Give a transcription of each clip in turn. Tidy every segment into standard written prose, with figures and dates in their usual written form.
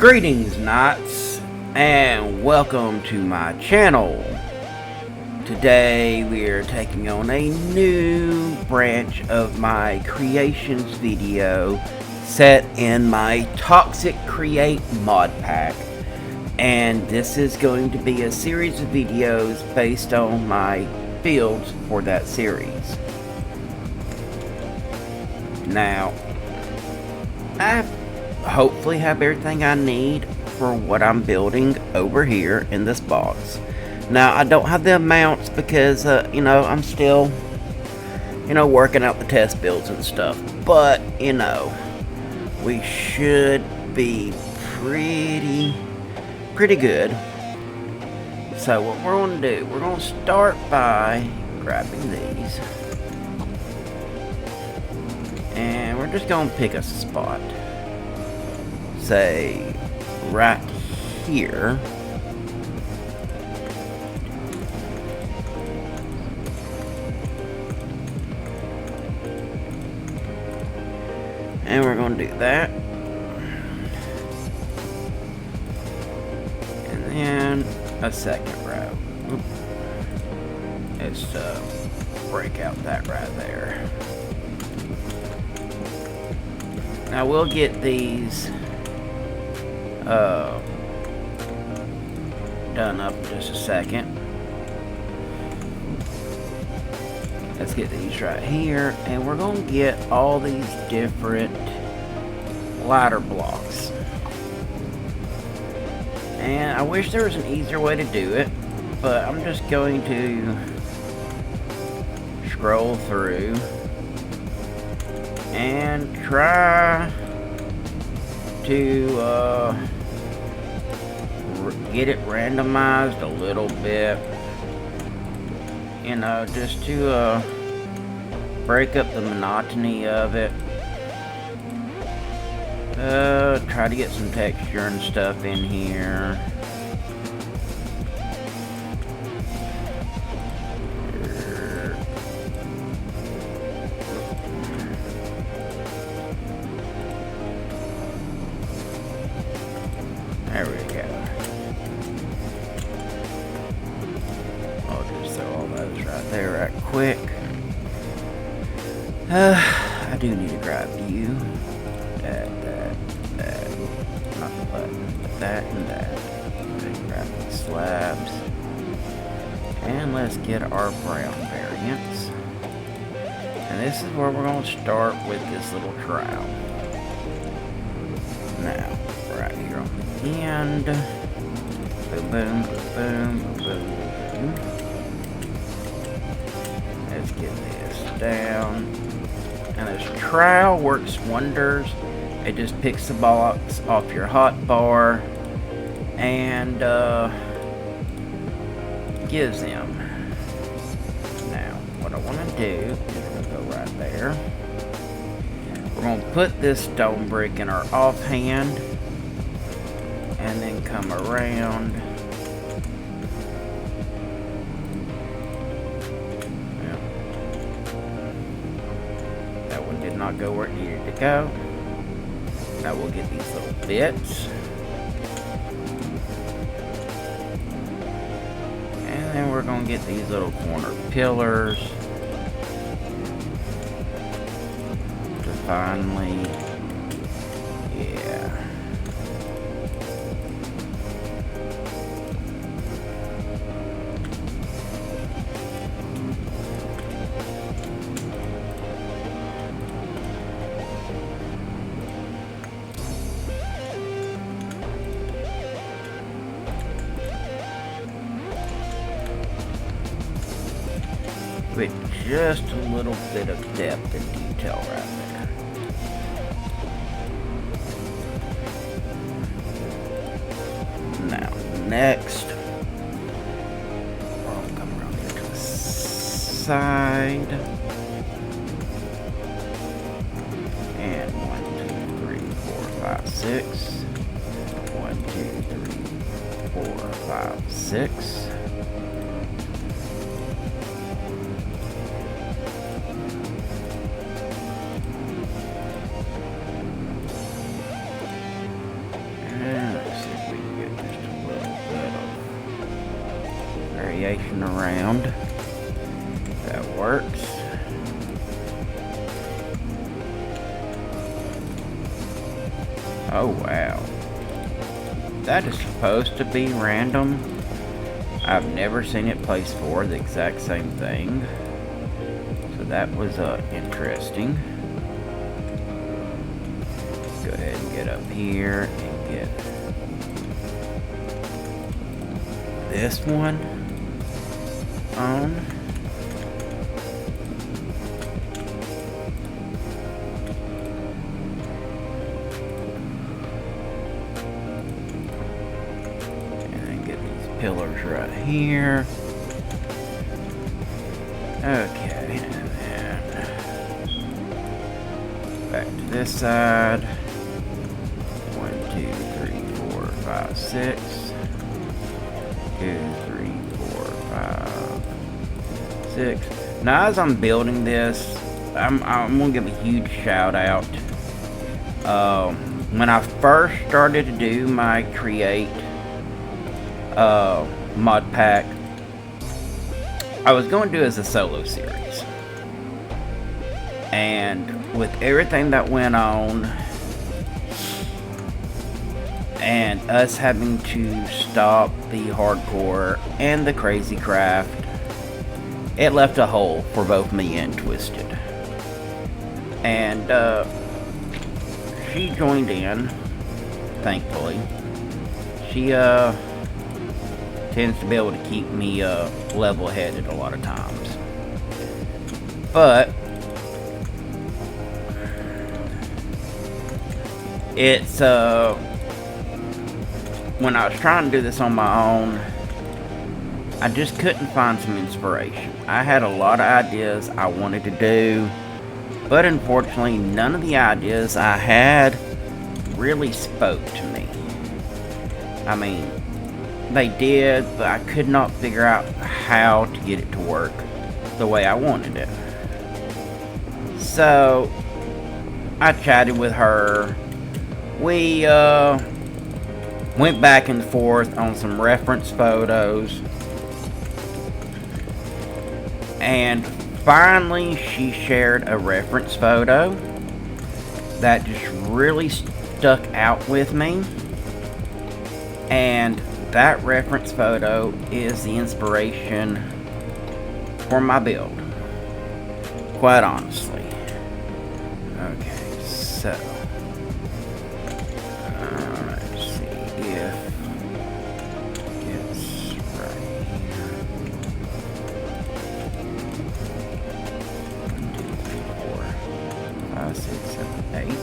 Greetings, Knights, and welcome to my channel. Today we are taking on a new branch of my creations video set in my Toxic Create mod pack, and this is going to be a series of videos based on my builds for that series. Now, I hopefully have everything I need for what I'm building over here in this box. Now, I don't have the amounts because, I'm still, working out the test builds and stuff. But, we should be pretty good. So, what we're going to do, we're going to start by grabbing these. And we're just going to pick us a spot. Say, right here. And we're going to do that. And then a second row. Let's break out that right there. Now we'll get these done up in just a second. Let's get these right here, and we're gonna get all these different ladder blocks. And I wish there was an easier way to do it, but I'm just going to scroll through and try to get it randomized a little bit, just to break up the monotony of it. Try to get some texture and stuff in here. There we go. I'll just throw all those right there right quick. I do need to grab you. That. Not the button, but that and that. Then grab the slabs. And let's get our brown variants. And this is where we're going to start with this little trowel. Now, right here on the end. Boom, boom, boom, boom, boom. Let's get this down. And this trowel works wonders. It just picks the box off your hot bar and gives them. Now, what I want to do is we're going to go right there. We're going to put this stone brick in our offhand and then come around. Yeah. That one did not go where it needed to go. Now we'll get these little bits. And then we're going to get these little corner pillars to finally, yeah. With just a little bit of depth and detail right there. Now, next, we'll come around here to the side. And 1, 2, 3, 4, 5, 6. 1, 2, 3, 4, 5, 6. variation around. That works. Oh wow. That is supposed to be random. I've never seen it placed for the exact same thing. So that was interesting. Go ahead and get up here and get this one on. Pillars right here. Okay, and then back to this side. 1, 2, 3, 4, 5, 6. 2, 3, 4, 5, 6. Now, as I'm building this, I'm gonna give a huge shout out. When I first started to do my create Modpack, I was going to do it as a solo series, and with everything that went on and us having to stop the hardcore and the crazy craft, it left a hole for both me and Twisted. And she joined in, thankfully. She tends to be able to keep me level-headed a lot of times. But it's when I was trying to do this on my own, I just couldn't find some inspiration. I had a lot of ideas I wanted to do, but unfortunately none of the ideas I had really spoke to me. I mean, they did, but I could not figure out how to get it to work the way I wanted it. So I chatted with her. We went back and forth on some reference photos, and finally she shared a reference photo that just really stuck out with me. And that reference photo is the inspiration for my build, quite honestly. Okay, so let's see if it's right here. 1, 2, 3, 4, 5, 6, 7, 8.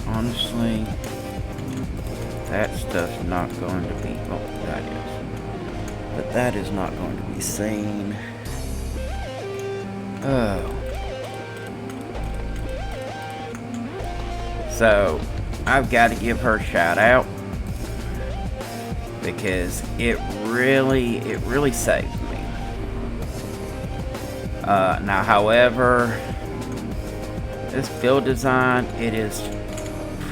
Honestly, that stuff's not going to be, oh, that is. But that is not going to be seen. Oh. So, I've got to give her a shout out, because it really saved me. Now, however, this build design, it is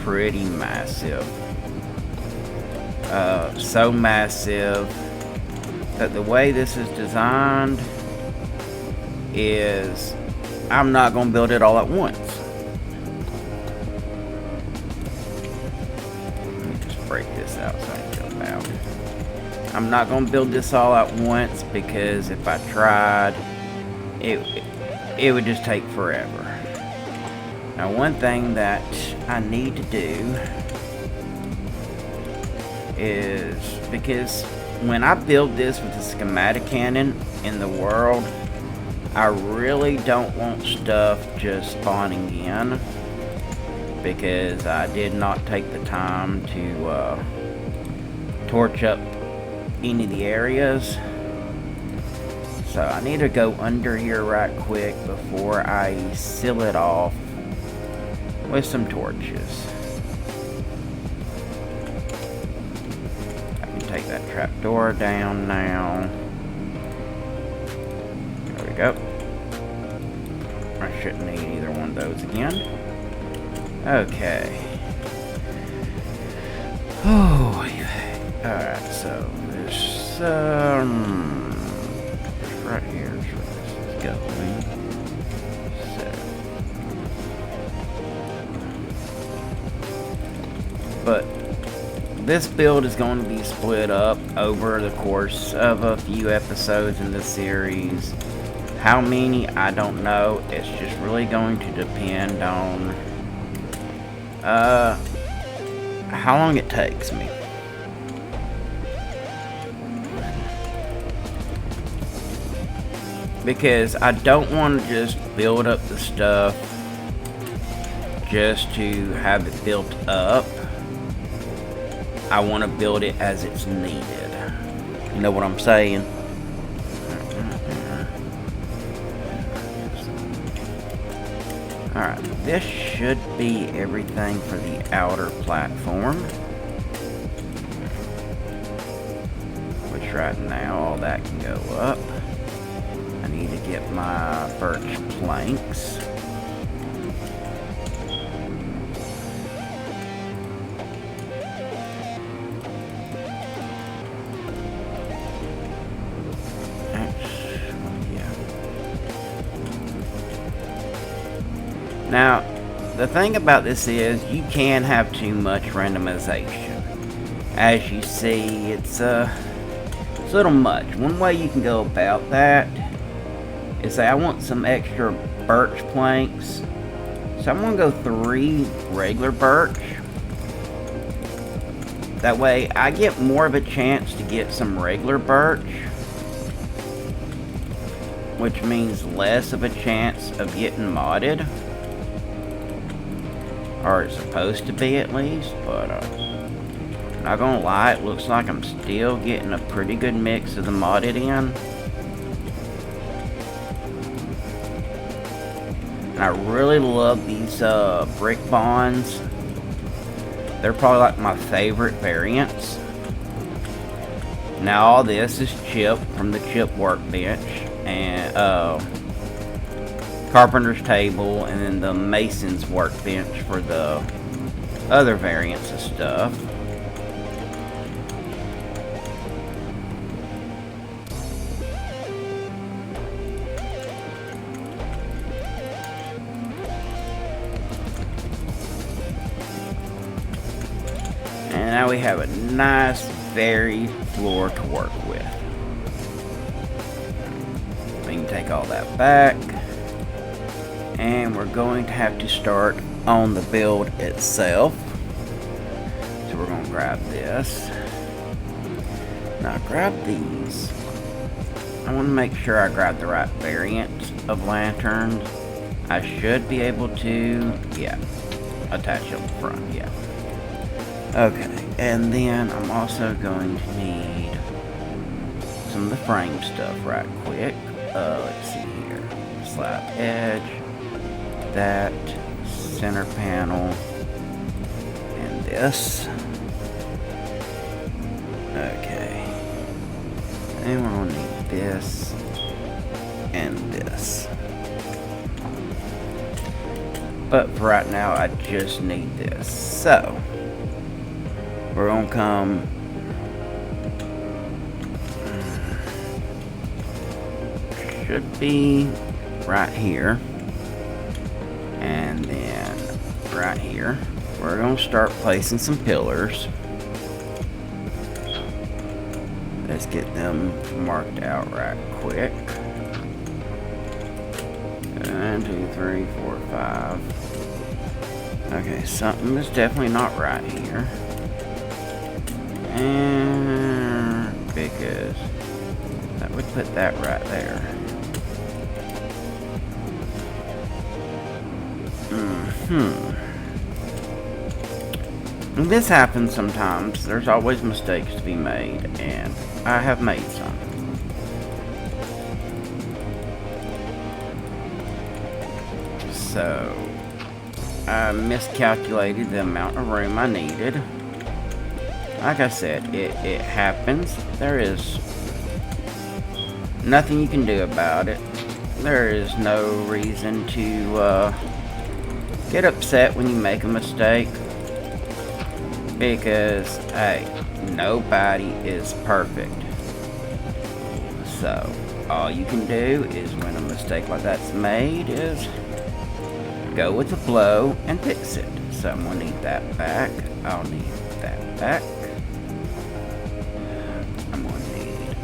pretty massive. So massive that the way this is designed is I'm not going to build it all at once. Let me just break this out so I can jump out. I'm not going to build this all at once, because if I tried, it would just take forever. Now, one thing that I need to do is, because when I build this with the schematic cannon in the world, I really don't want stuff just spawning in, because I did not take the time to torch up any of the areas. So I need to go under here right quick before I seal it off with some torches. I can take that trapdoor down now. There we go. I shouldn't need either one of those again. Okay. Oh, alright, so there's right here is where this is going. So, but this build is going to be split up over the course of a few episodes in this series. How many, I don't know. It's just really going to depend on how long it takes me. Because I don't want to just build up the stuff just to have it built up. I want to build it as it's needed. You know what I'm saying? Alright, this should be everything for the outer platform. Which right now, all that can go up. I need to get my birch planks. Now, the thing about this is you can have too much randomization. As you see, it's a little much. One way you can go about that is say I want some extra birch planks. So I'm going to go 3 regular birch. That way I get more of a chance to get some regular birch, which means less of a chance of getting modded. Or it's supposed to be at least, but not gonna lie, it looks like I'm still getting a pretty good mix of the modded in. And I really love these brick bonds. They're probably like my favorite variants. Now all this is chip from the chip workbench and carpenter's table, and then the mason's workbench for the other variants of stuff. And now we have a nice varied floor to work with. We can take all that back. And we're going to have to start on the build itself. So we're going to grab this. Now grab these. I want to make sure I grab the right variant of lanterns. I should be able to, yeah, attach up front, yeah. Okay, and then I'm also going to need some of the frame stuff right quick. Let's see here. Slab edge. That center panel and this. Okay, and we're gonna need this and this, but for right now I just need this. So we're gonna come should be right here. And then right here, we're going to start placing some pillars. Let's get them marked out right quick. 1, 2, 3, 4, 5. Okay, something is definitely not right here. And because that would put that right there. And this happens sometimes. There's always mistakes to be made, and I have made some. So I miscalculated the amount of room I needed. Like I said, it happens. There is nothing you can do about it. There is no reason to get upset when you make a mistake, Because, hey, nobody is perfect. So, all you can do is when a mistake like that's made is go with the flow and fix it. So I'm gonna need that back. I'll need that back. I'm gonna need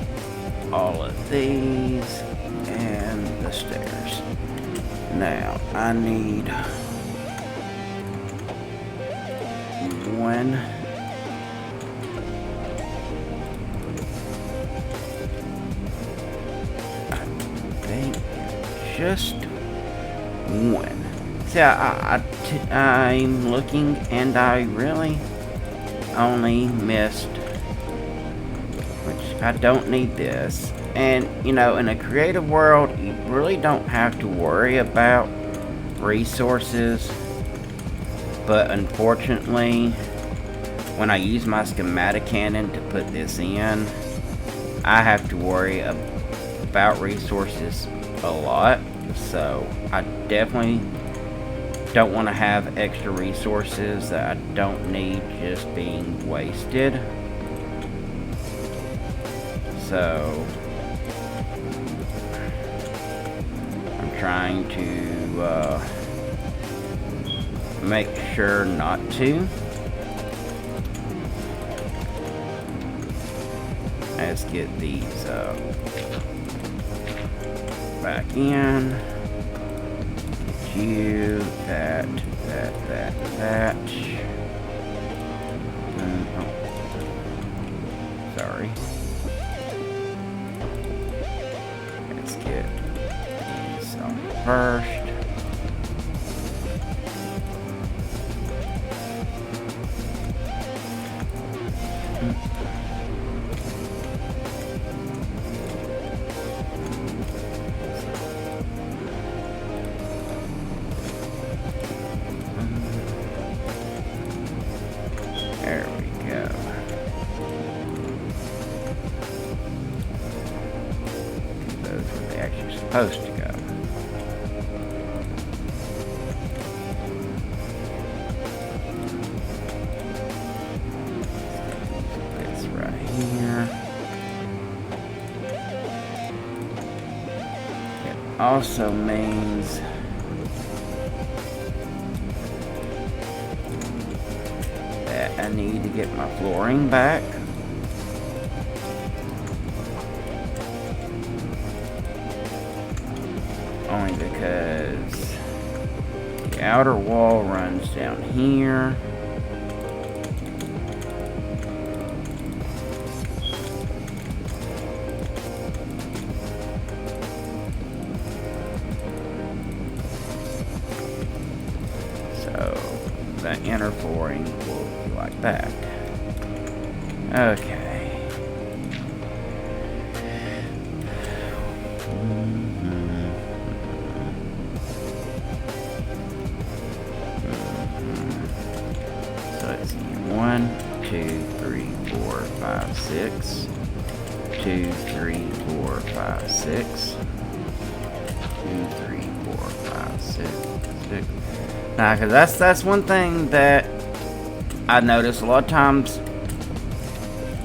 all of these and the stairs. Now I need one. I think just one. See, I'm looking and I really only missed, which I don't need this. And, you know, in a creative world, you really don't have to worry about resources. But unfortunately, when I use my schematic cannon to put this in, I have to worry about resources a lot. So I definitely don't want to have extra resources that I don't need just being wasted. So I'm trying to make sure not to. Let's get these back in. Get you, that. Oh, sorry. Let's get these on first. There we go. Those where they actually supposed to go. This right here. It also means I need to get my flooring back. Only because the outer wall runs down here. So the inner flooring will be like that. Okay. So let's see. 1, 2, 3, 4, 5, 6. 2, 3, 4, 5, 6. 2, 3, 4, 5, 6. 6. Now, because that's one thing that I notice a lot of times.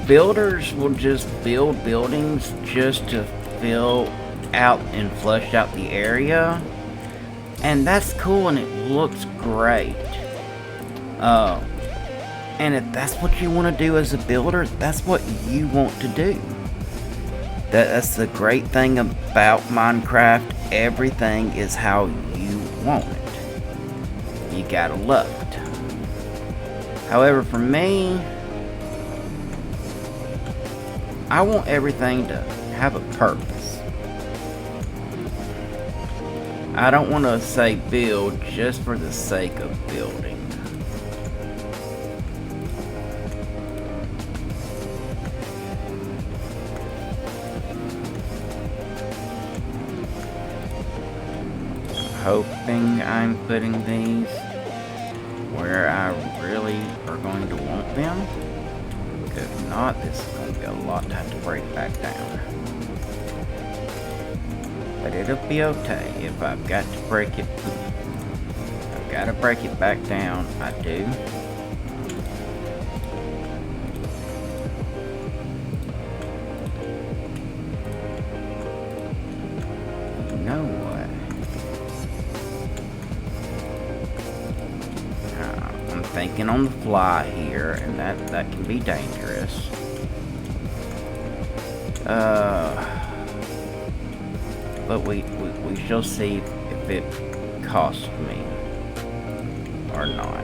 Builders will just build buildings just to fill out and flush out the area, and that's cool and it looks great. And if that's what you want to do as a builder, that's what you want to do. That's the great thing about Minecraft. Everything is how you want it. You gotta love it. However, for me, I want everything to have a purpose. I don't want to say build just for the sake of building. Hoping I'm putting these where I really are going to want them. If not, this is going to be a lot to have to break back down. But it'll be okay if I've got to break it. I've got to break it back down. I do. thinking on the fly here, and that can be dangerous. But we shall see if it costs me or not.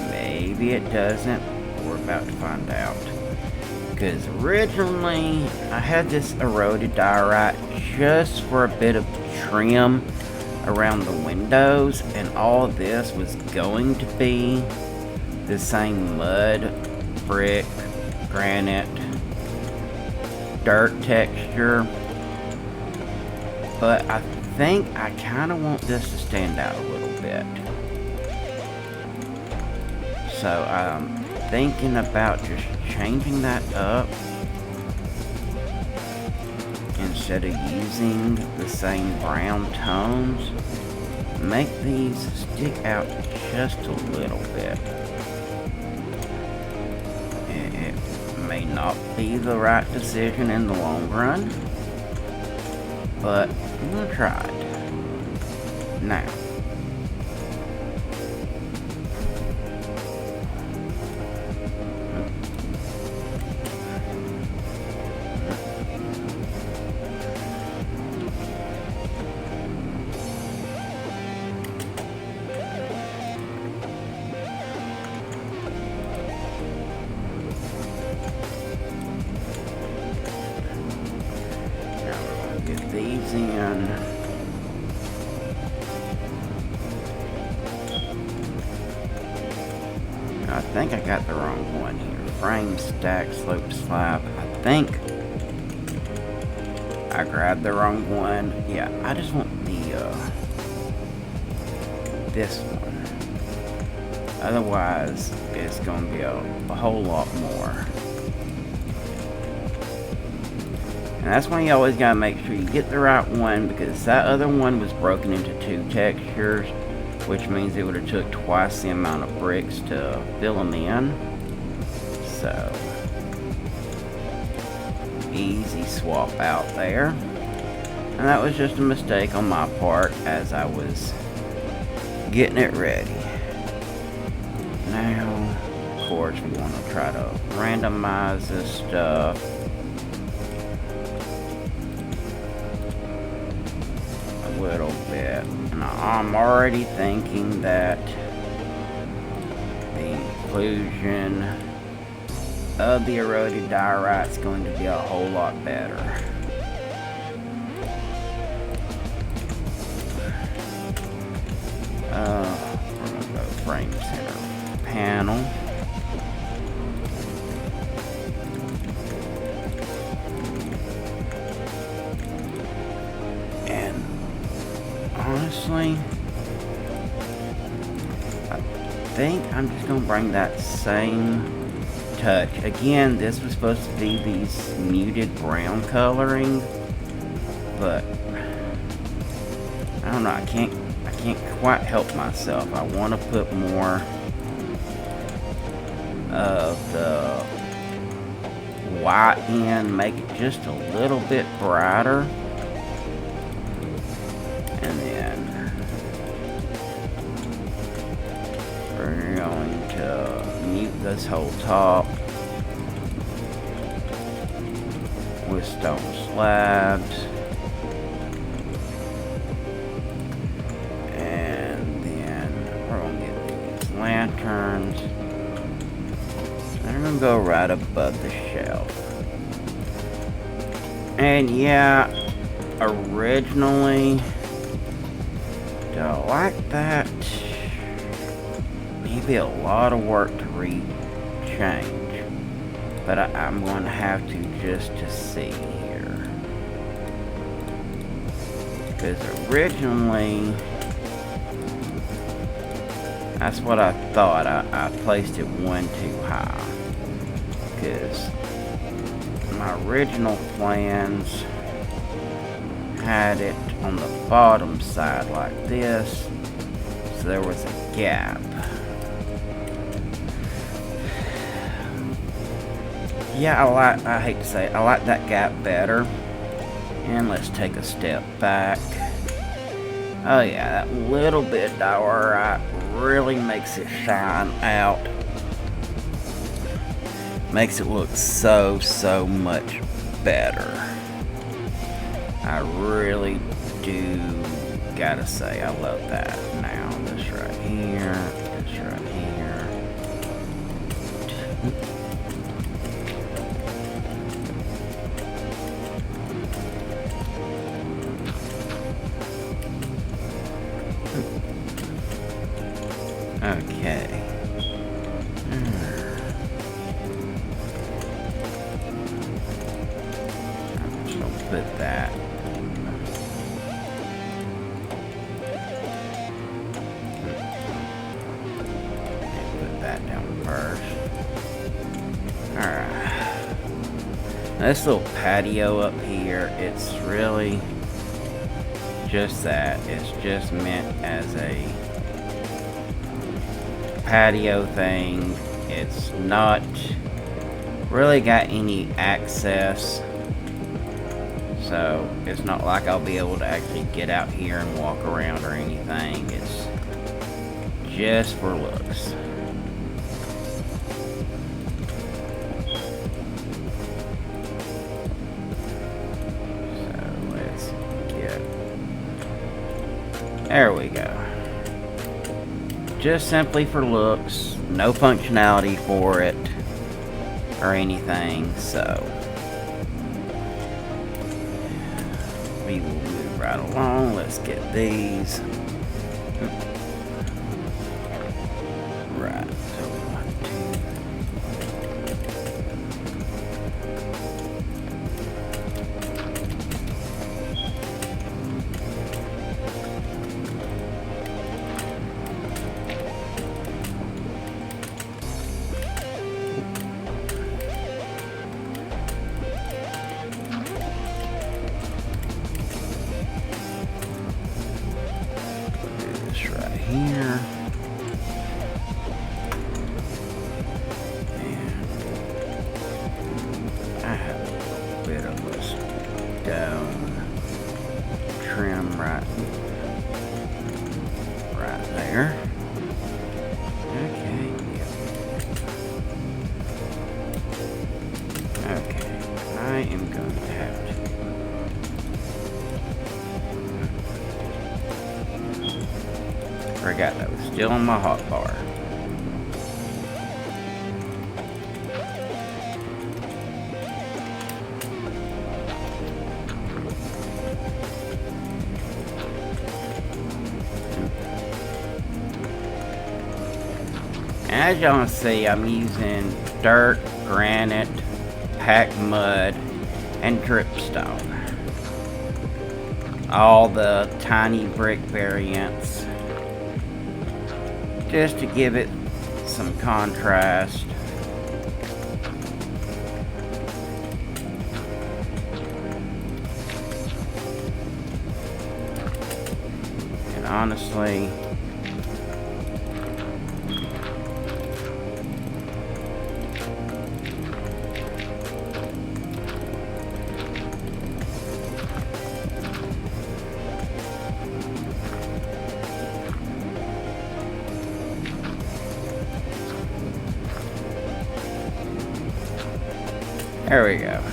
Maybe it doesn't. We're about to find out. Because originally I had this eroded diorite just for a bit of trim around the windows, and all of this was going to be the same mud, brick, granite, dirt texture. But I think I kind of want this to stand out a little bit. So I'm thinking about just changing that up instead of using the same brown tones. Make these stick out just a little bit. It may not be the right decision in the long run, but I'm gonna try it. Now, get these in. I think I got the wrong one here. Frame, stack, slope, slab. I think I grabbed the wrong one. Yeah, I just want the this one. Otherwise, it's gonna be a whole lot more. And that's why you always gotta make sure you get the right one, because that other one was broken into 2 textures, which means it would have took twice the amount of bricks to fill them in. So, easy swap out there. And that was just a mistake on my part as I was getting it ready. Now, of course, we want to try to randomize this stuff. Little bit, and I'm already thinking that the inclusion of the eroded diorite is going to be a whole lot better. We're going to go frame center panel. Honestly, I think I'm just going to bring that same touch. Again, this was supposed to be these muted brown coloring, but I don't know, I can't quite help myself. I want to put more of the white in, make it just a little bit brighter. And then we're going to mute this whole top with stone slabs. And then we're going to get these lanterns. They're going to go right above the shelf. And yeah, originally, like that, maybe a lot of work to change, but I'm going to have to just to see here, because originally that's what I thought. I placed it one too high, because my original plans had it on the bottom side like this, so there was a gap. Yeah, I hate to say it, I like that gap better. And let's take a step back. Oh yeah, that little bit of diorite really makes it shine out. Makes it look so much better. I really do gotta say I love that. Now this right here, this right here. Okay. I'm just gonna put that. Put that down first. Alright. This little patio up here, it's really just that. It's just meant as a patio thing. It's not really got any access, so it's not like I'll be able to actually get out here and walk around or anything. It's just for looks. So let's get, there we go. Just simply for looks, no functionality for it or anything, so we will move right along. Let's get these. Right, so 1, 2. Do this right here. Trim right there. Okay, yep. Okay, I am going to have to. Forgot that was still on my hot bar. As y'all can see, I'm using dirt, granite, packed mud, and dripstone. All the tiny brick variants, just to give it some contrast. And honestly, there we go.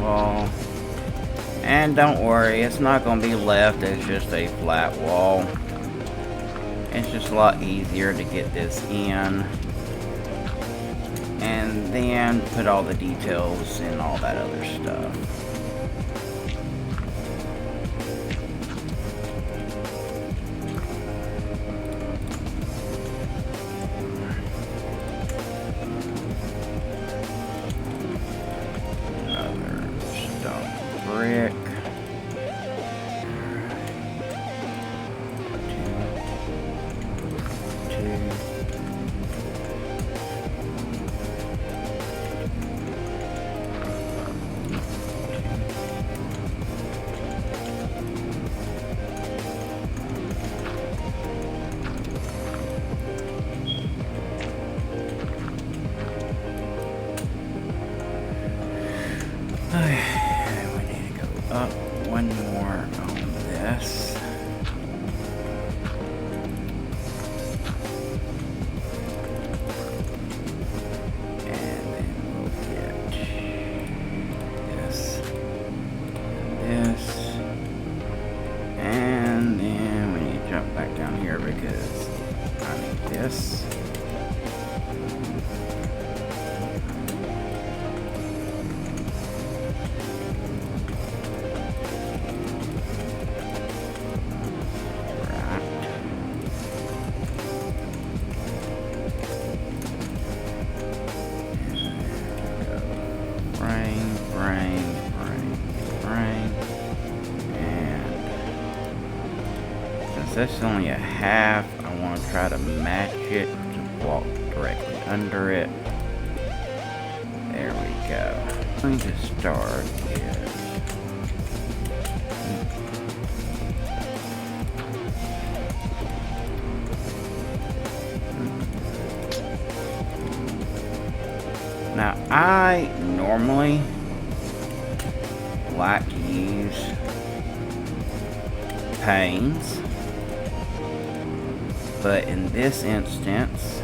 Wall. And don't worry, it's not going to be left as just a flat wall. It's just a lot easier to get this in and then put all the details and all that other stuff. this. This is only a half. I want to try to match it, just walk directly under it. There we go. I'm going to start is now I normally like to use panes. But in this instance,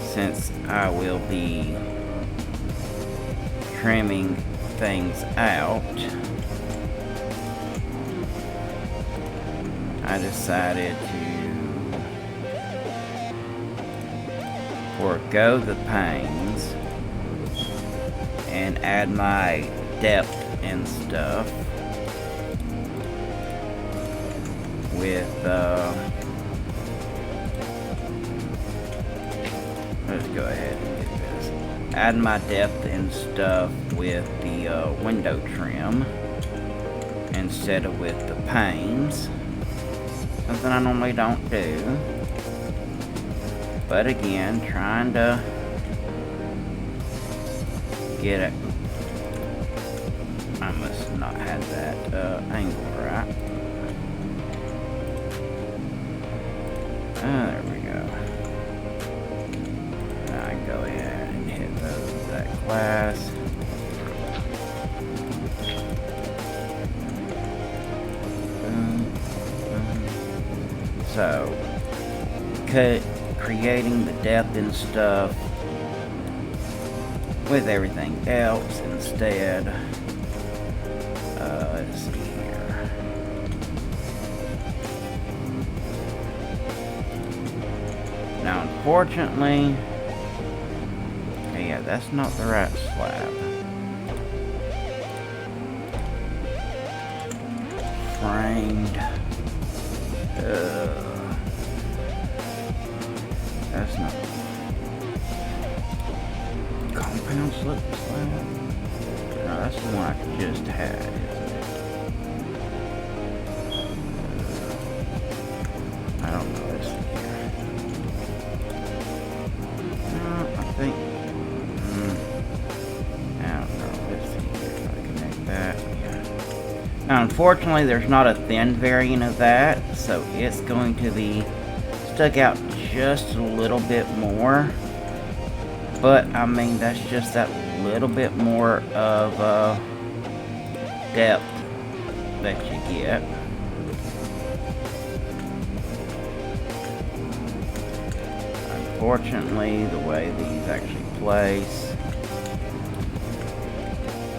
since I will be trimming things out, I decided to forego the panes and add my depth and stuff with let's go ahead and do this. Add my depth and stuff with the window trim instead of with the panes. Something I normally don't do. But again, trying to get it. I must not have that angle right. There we go. Now I can go ahead and hit those with that class. So, creating the depth and stuff with everything else instead. Let's see here. Now, unfortunately, okay, yeah, that's not the right slab. Framed. That's not compound slip slab. No, that's the one I just had, isn't it? I don't know this here. No, I think. I don't know. Let's see here if I connect that. Yeah. Now, unfortunately, there's not a thin variant of that, so it's going to be stuck out just a little bit more. But I mean, that's just that little bit more of depth that you get. Unfortunately, the way these actually place,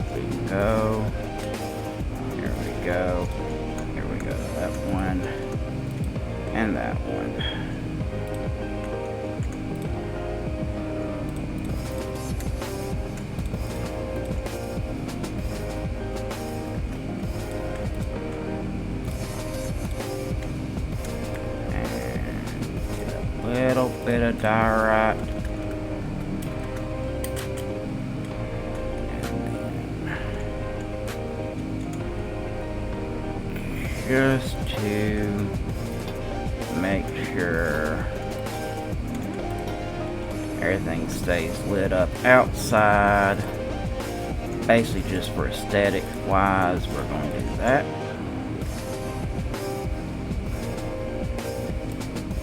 there we go. Here we go. Here we go. That one and that one. Little bit of diorite, and just to make sure everything stays lit up outside. Basically, just for aesthetic wise, we're going to do that.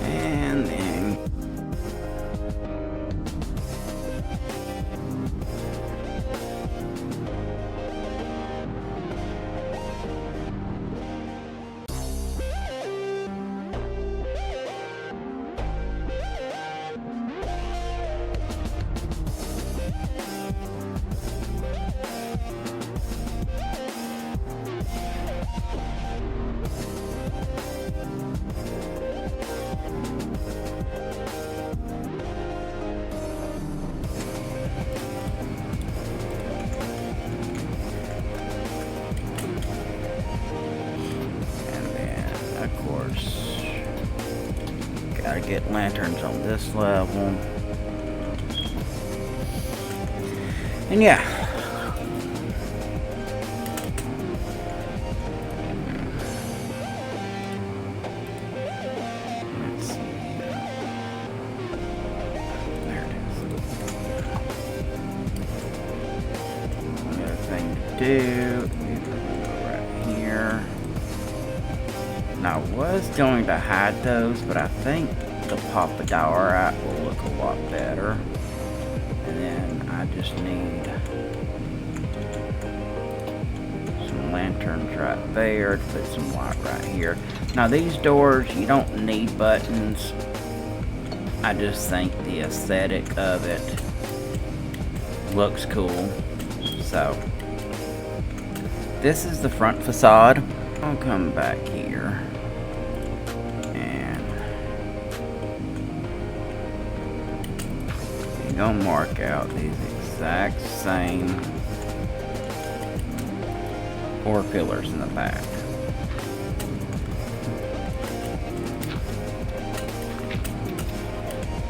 And then course, gotta get lanterns on this level. And yeah. Let's see. There it is. Another thing to do is go right here. Now I was going to hide those, but I think the Papadara will look a lot better. And then I just need some lanterns right there to put some light right here. Now these doors, you don't need buttons. I just think the aesthetic of it looks cool. So this is the front facade. I'll come back here and I'm gonna mark out these exact same 4 pillars in the back.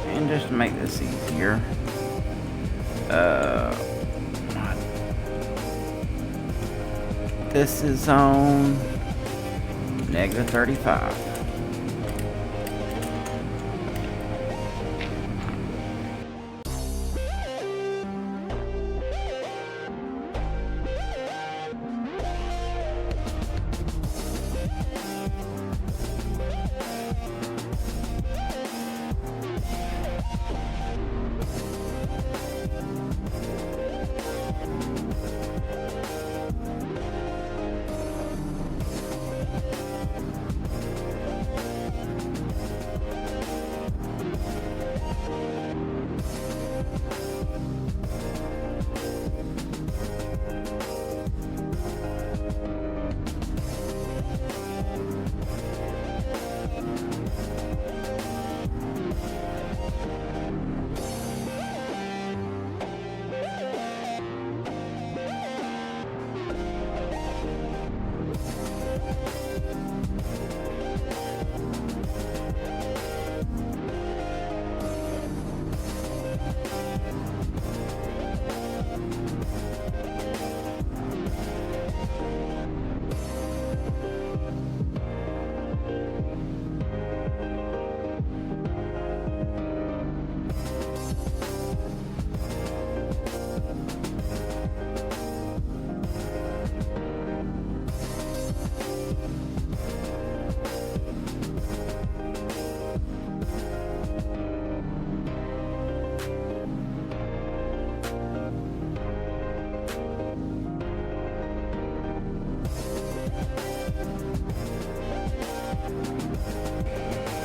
And just to make this easier, this is on -35.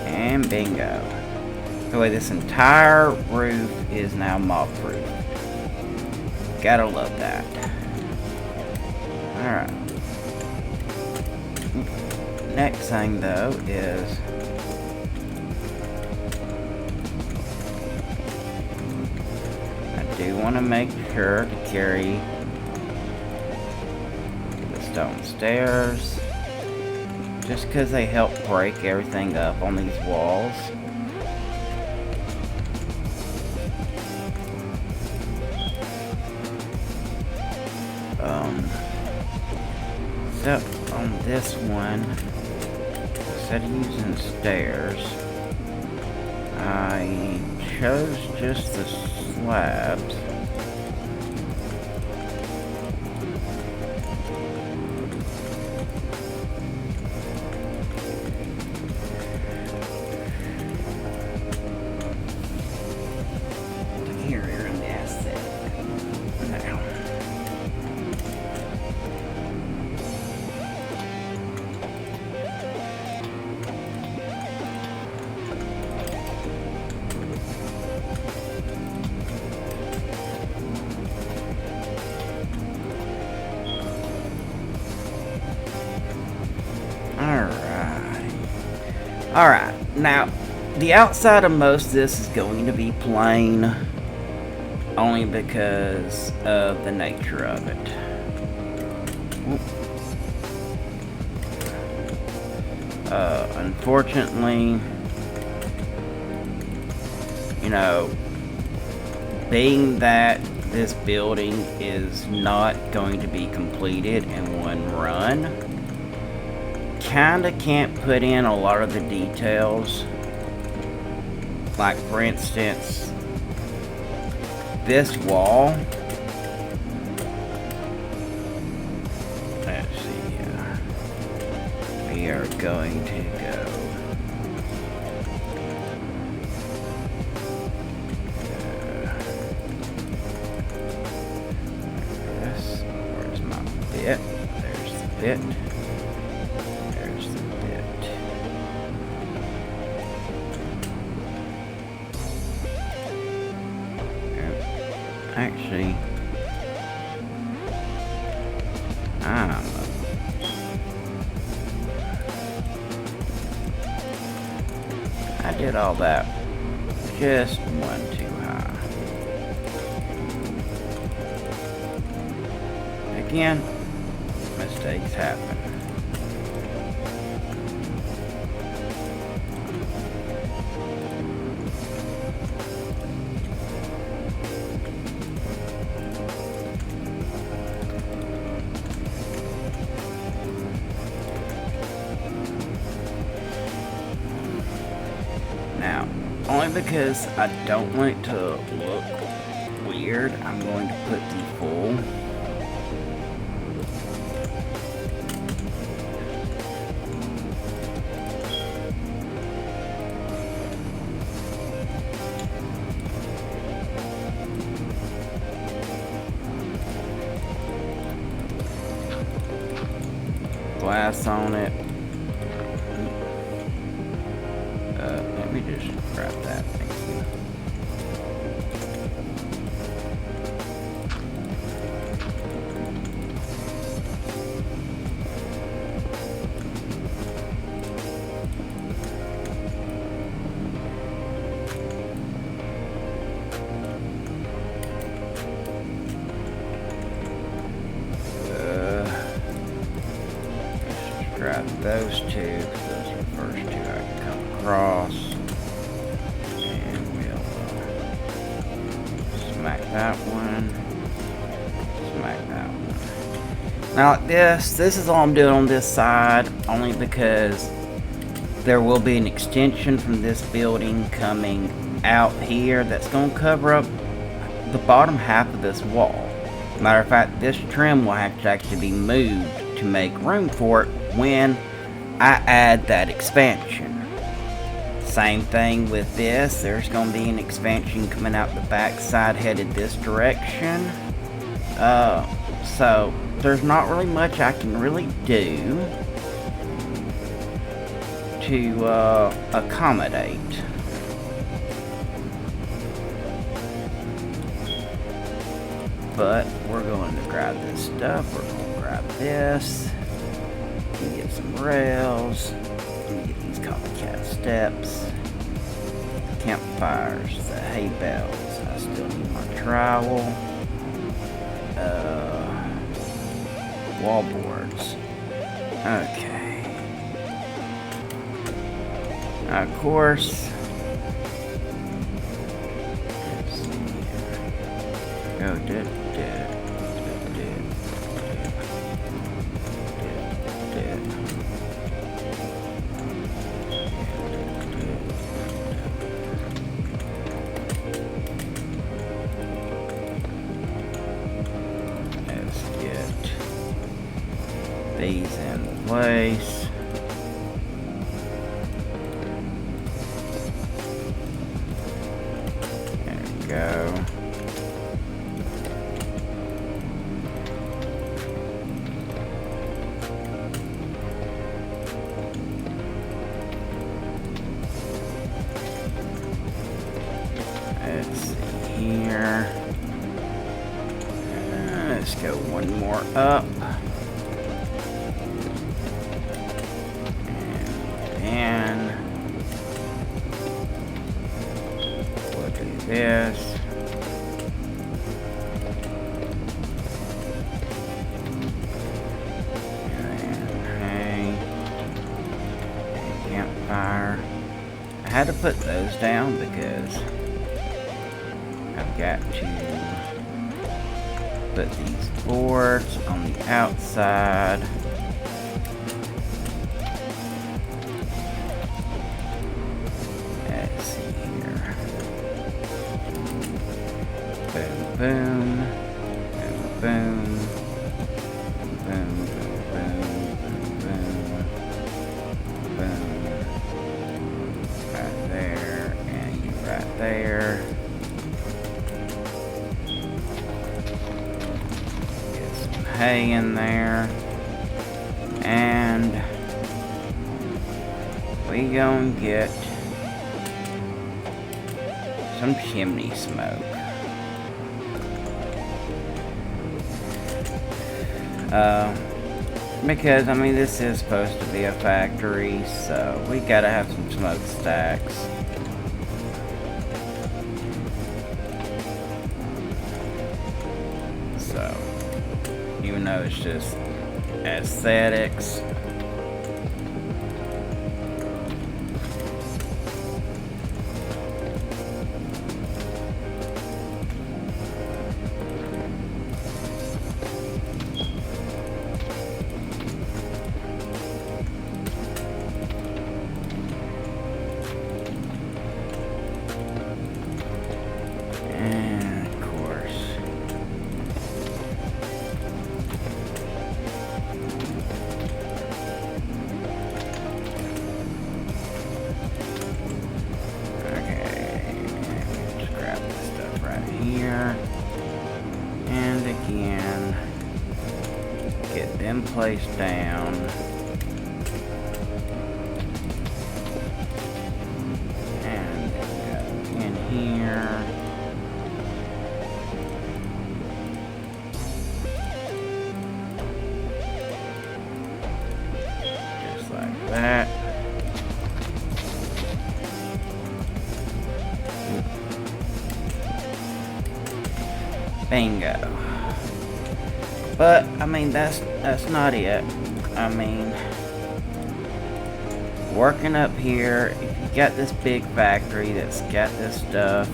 And bingo. The way this entire roof is now mob proof. Gotta love that. Alright. Next thing though is I do want to make sure to carry the stone stairs. Just because they help break everything up on these walls. Except on this one, instead of using stairs, I chose just the slabs. Alright, now the outside of most of this is going to be plain only because of the nature of it. Unfortunately, you know, being that this building is not going to be completed in one run, kinda can't put in a lot of the details. Like, for instance, this wall. Let's see here. We are going to go. This. Where's my bit? There's the bit. There's the bit. Actually, I did all that just one too high. Again, mistakes happen. Now, only because I don't want it to look weird, I'm going to put the full glass on it. Let me just grab that. Thank you. Grab those two, because those are the first two I can come across. And we'll smack that one. Smack that one. Now this is all I'm doing on this side, only because there will be an extension from this building coming out here that's going to cover up the bottom half of this wall. Matter of fact, this trim will have to actually be moved to make room for it when I add that expansion. Same thing with this. There's going to be an expansion coming out the back side headed this direction. So there's not really much I can really do to accommodate. But we're going to grab this stuff. We're going to grab this. Get some rails. Let me get these copycat steps. Campfires. The hay bales. I still need my trowel. Wall boards. Okay. Now, of course. Let's see here. Go did. These in place. There we go. Let's see here. Let's go one more up. And we'll do this. And hay. had to put those down because I've got to put these boards on the outside. Let's see here. Boom, boom, boom, boom. There. Get some hay in there. And we gonna get some chimney smoke. Because, I mean, this is supposed to be a factory, so we gotta have some smokestacks. So, even though it's just aesthetics, placed down. And in here. Just like that. Bingo. But, I mean, that's not it. I mean, working up here, if you got this big factory that's got this stuff,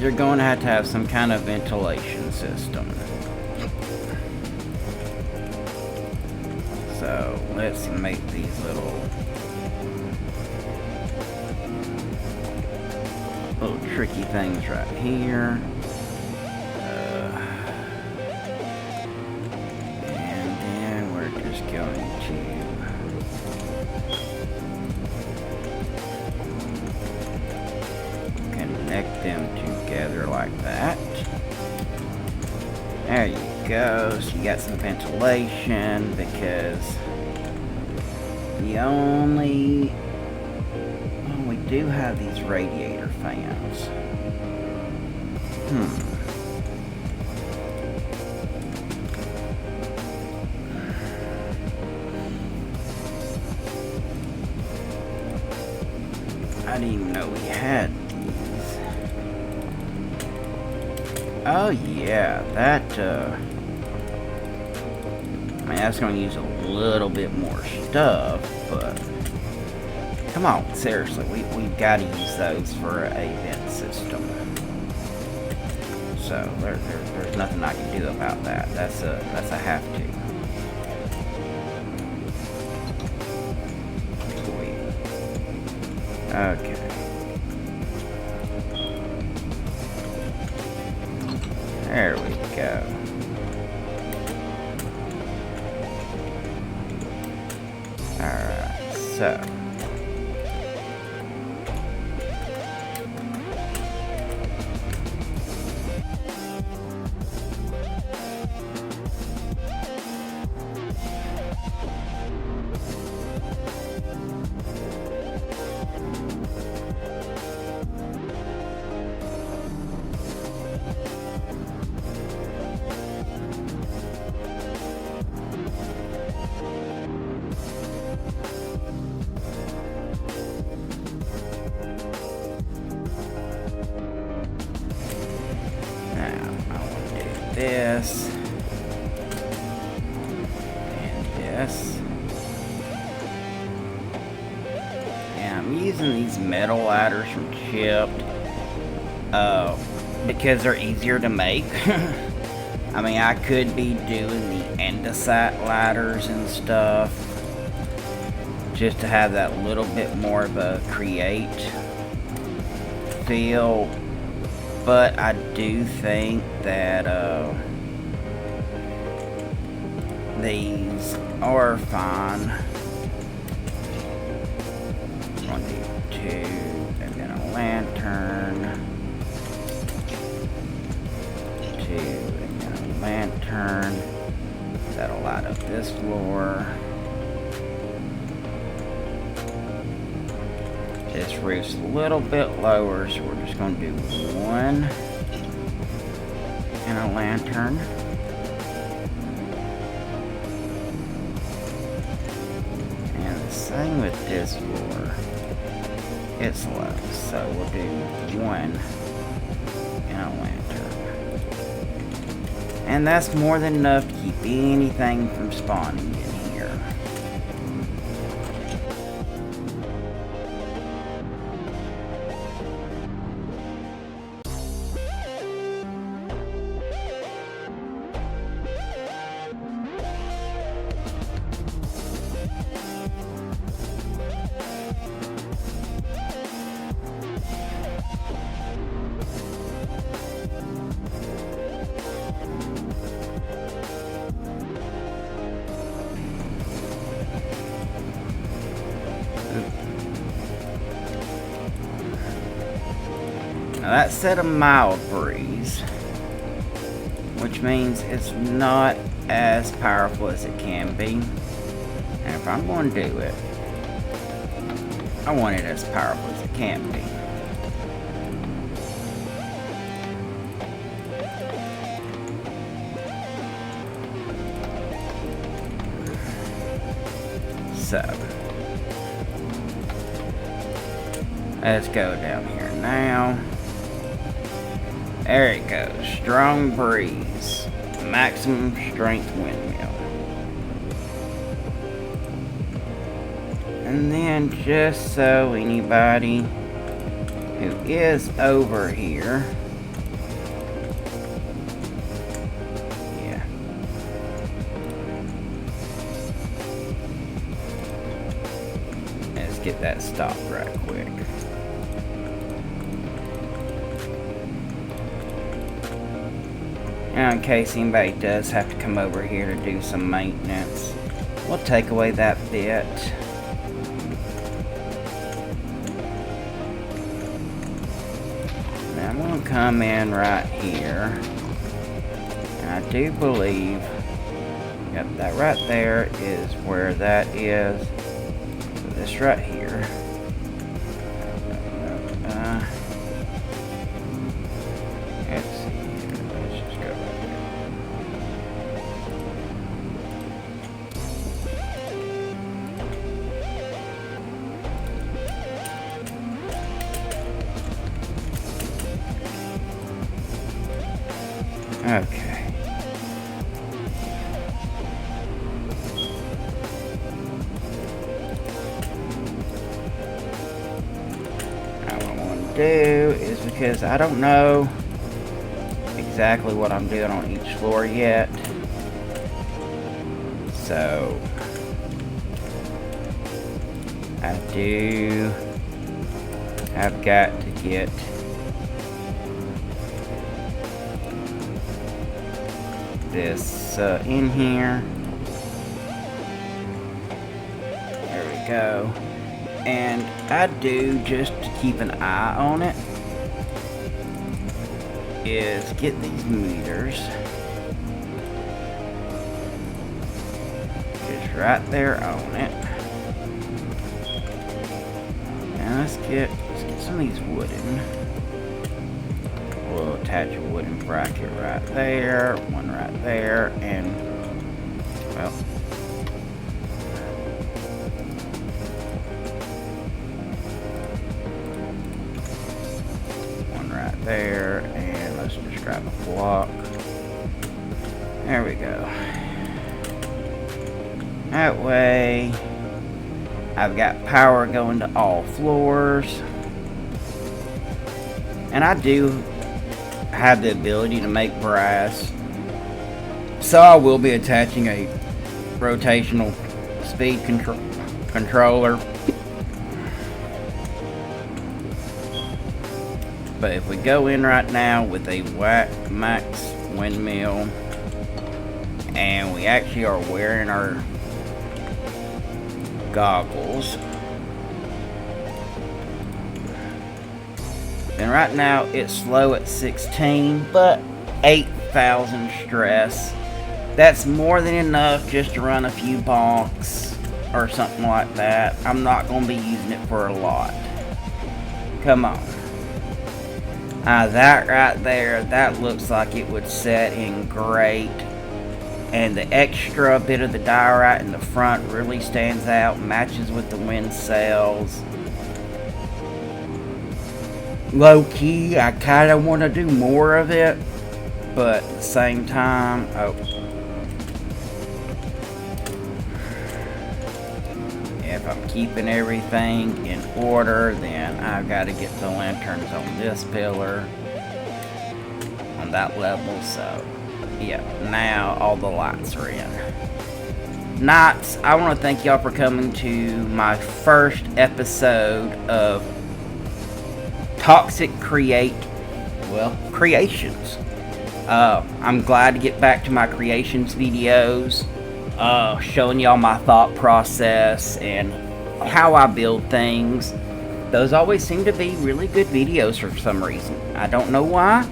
you're going to have some kind of ventilation system. So, let's make these little tricky things right here. Connect them together like that. There you go. So you got some ventilation because we do have these radiator fans. I didn't even know we had these. Oh yeah, that I mean, that's gonna use a little bit more stuff, but come on, seriously, we've got to use those for a vent system. So there's nothing I can do about that. That's a have to. Okay. There we go. Alright, so. This and this, I'm using these metal ladders from Chipped because they're easier to make. I mean, I could be doing the andesite ladders and stuff just to have that little bit more of a create feel, but I do think that these are fine. One, two, and then a lantern. Two, and then a lantern. That'll light up this floor. This roof's a little bit lower, so we're just going to do one and a lantern. And the same with this floor. It's low, so we'll do one and a lantern. And that's more than enough to keep anything from spawning in here. Now that set a mild breeze, which means it's not as powerful as it can be. And if I'm going to do it, I want it as powerful as it can be. So, let's go down here now. There it goes. Strong breeze. Maximum strength windmill. And then just so anybody who is over here, yeah, let's get that stopped right quick. Now, in case anybody does have to come over here to do some maintenance, we'll take away that bit. Now I'm going to come in right here. And I do believe, yep, that right there is where that is. So this right here. Let's see here. Let's just go right there. Okay. Now what I want to do is, because I don't know exactly what I'm doing on each floor yet, so I do have got to get this in here. There we go. And I do, just to keep an eye on it, is get these meters just right there on it. And let's get some of these wooden. We'll attach a wooden bracket right there, one right there, and well, one right there, and let's just grab a block. There we go. That way I've got power going to all floors. And I do have the ability to make brass. So I will be attaching a rotational speed controller. But if we go in right now with a max windmill, and we actually are wearing our goggles, and right now it's slow at 16, but 8,000 stress. That's more than enough just to run a few bonks or something like that. I'm not going to be using it for a lot. Come on. That right there, that looks like it would set in great. And the extra bit of the diorite in the front really stands out, matches with the wind sails. Low key, I kind of want to do more of it, but at the same time, if I'm keeping everything in order, then I've got to get the lanterns on this pillar, on that level. So yeah, now all the lights are in. Knights, I want to thank y'all for coming to my first episode of Toxic Creations. I'm glad to get back to my creations videos, showing y'all my thought process and how I build things. Those always seem to be really good videos for some reason. I don't know why.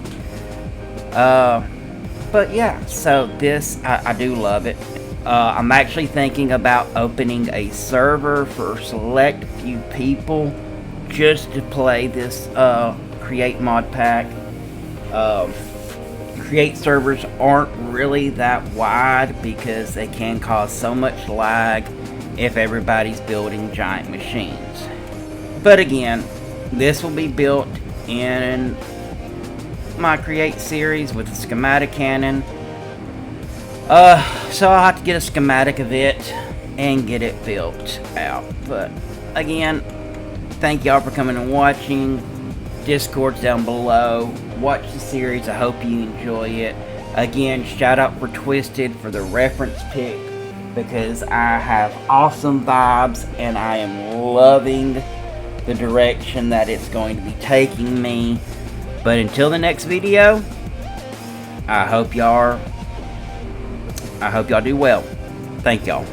But yeah, so this, I do love it. I'm actually thinking about opening a server for select few people just to play this Create Modpack. Create servers aren't really that wide because they can cause so much lag if everybody's building giant machines. But again, this will be built in my Create series with a schematic cannon. So I'll have to get a schematic of it and get it built out. But again, thank y'all for coming and watching. Discord's down below. Watch the series. I hope you enjoy it. Again, shout out for Twisted for the reference pick, because I have awesome vibes and I am loving the direction that it's going to be taking me. But until the next video, I hope y'all do well. Thank y'all.